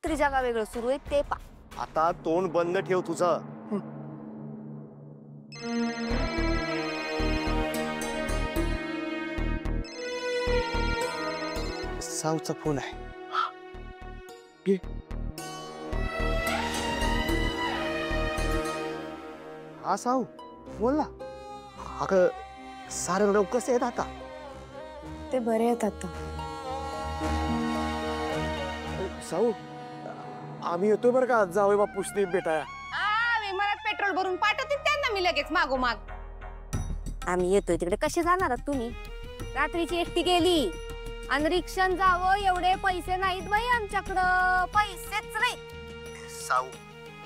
काहीतरी जगा वेगळं सुरू आहे ते पा. आता तोंड बंद ठेव तुझं. साऊचा फोन आहे. घे. हा साऊ बोल ना. अगं सारंगराव कसे आहेत आता? ते बरे आहेत आता. साऊ आम्ही येतोय बरं का जावई बापूसनी भेटाया. विमानात पेट्रोल भरून पाठवतील त्यांना मी लगेच मागोमाग. आम्ही येतोय तिकडे कसे जाणार आहात तुम्ही? रात्रीची एसटी गेली आणि रिक्षान जावं एवढे पैसे नाहीत बाई आमच्याकडं. पैसेच नाही. साऊ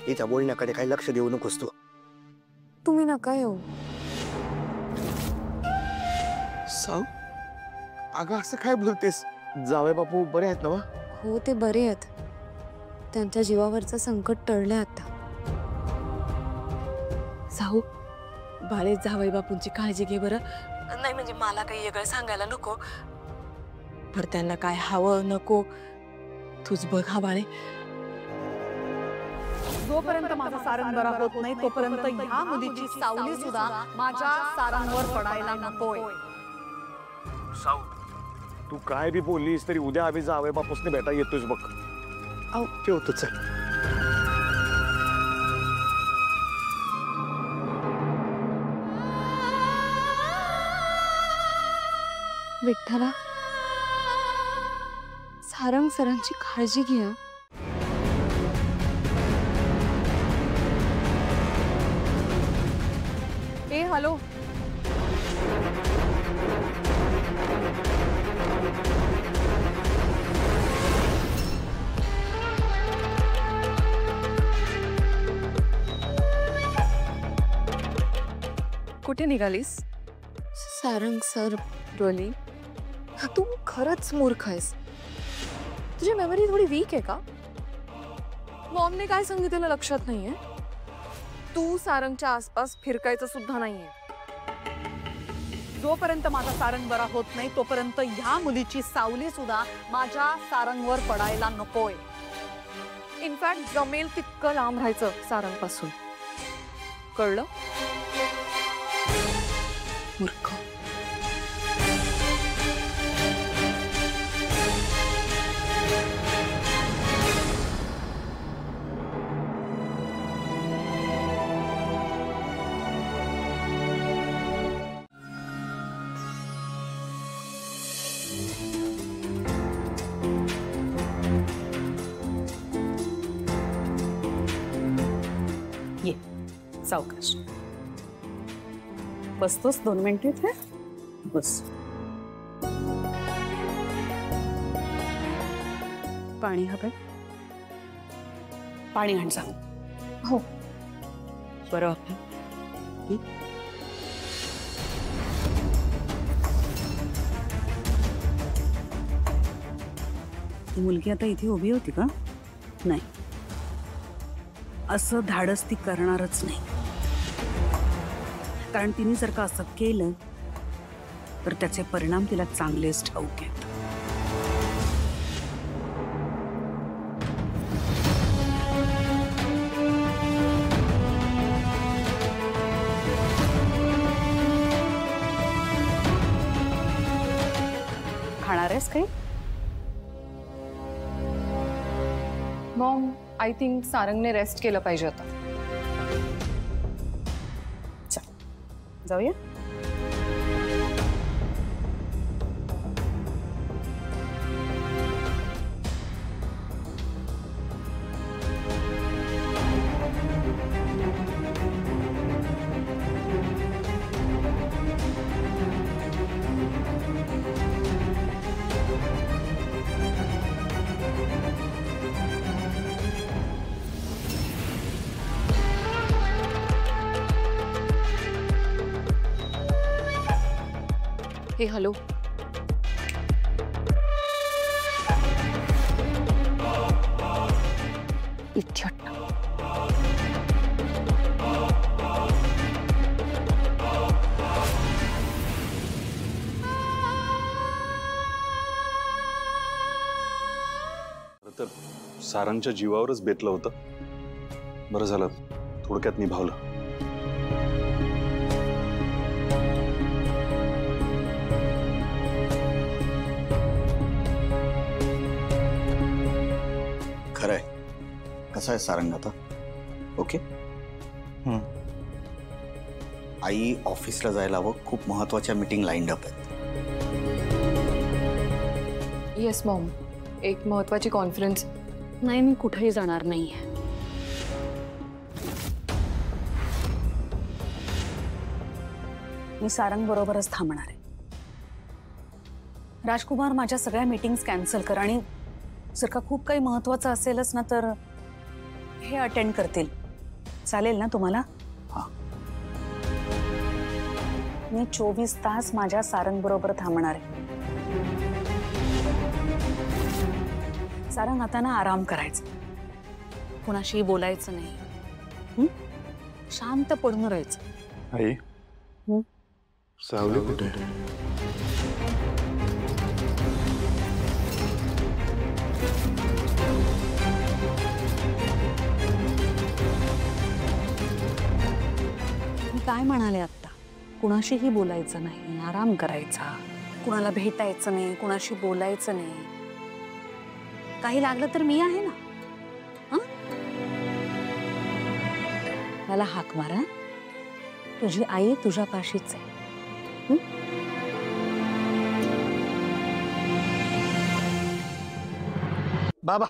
हिच्या बोलण्याकडे काही लक्ष देऊ नकोस तू. तुम्ही नका येऊ. साऊ अगं असं काय बोलतेस? जावई बापू बरे आहेत ना? हो ते बरे आहेत. त्यांच्या जीवावरचं संकट टळलं आता. साऊ बाळे जावई बापूंची काळजी घे बरं. नाही म्हणजे मला काही वेगळं सांगायला नको, पण त्यांना काय हवं नको तूच बघ हा बाळे. जोपर्यंत माझा सारंग बरा होत नाही तोपर्यंत ह्या मुलीची सावली सुद्धा माझ्या सारंगवर पडायला नकोय. साऊ तू काय बी बोललीस तरी उद्या आम्ही जावई बापूसनी भेटा येतोच बघ. ठेवतो चल. विठ्ठला सारंग सरांची काळजी घ्या. ए हॅलो. कुठे निघालीस? सारंग सर. डोली तू खरंच मूर्ख आहेस. तुझी मेमरी थोडी वीक आहे का? मॉमने काय सांगितलेलं लक्षात नाहीये? तू सारंगच्या आसपास फिरकायचं सुद्धा नाहीये. जोपर्यंत माझा सारंग बरा होत नाही तोपर्यंत ह्या मुलीची सावली सुद्धा माझ्या सारंगवर पडायला नकोय. इनफॅक्ट जमेल तितकं लांब राहायचं सारंग पासून. कळलं? मूर्ख. ये सावकाश बसतोस 2 मिनिटे इथे बस. पाणी हवंय? पाणी आण जा. हो. बरं. ती मुलगी आता इथे उभी होती का? नाही, असं धाडस ती करणारच नाही. कारण तिने जर का असं केलं तर त्याचे परिणाम तिला चांगलेच ठाऊक आहेत. खाणार आहेस काही? मॉम आय थिंक सारंगने रेस्ट केलं पाहिजे आता. जाऊया. हे हॅलो. इडियट. तर सारंगच्या जीवावरच बेतलं होतं. बरं झालं थोडक्यात निभावलं. खरंय. कसा आहे सारंग आता? ओके. आई ऑफिसला जायला हवं. खूप महत्वाच्या मीटिंग लाईन अप आहेत. येस मॉम, एक महत्वाची कॉन्फरन्स. नाही, मी कुठेही जाणार नाहीये. मी सारंग बरोबरच थांबणार आहे. राजकुमार, माझ्या सगळ्या मीटिंग्स कॅन्सल कर आणि जर का खूप काही महत्वाचं असेलच ना तर हे अटेंड करतील. चालेल ना तुम्हाला? मी 24 तास माझ्या सारंग बरोबर थांबणार आहे. सारंग, आता ना आराम करायचा, कुणाशी बोलायचं नाही, शांत पडून राहायचं. आई सावली कुठे? मी काय म्हणाले आता? कुणाशीही बोलायचं नाही, आराम करायचा, कुणाला भेटायचं नाही, कुणाशी बोलायचं नाही. काही लागलं तर मी आहे ना. मला हाक मारा. तुझी आई तुझ्या पाशीच आहे. बाबा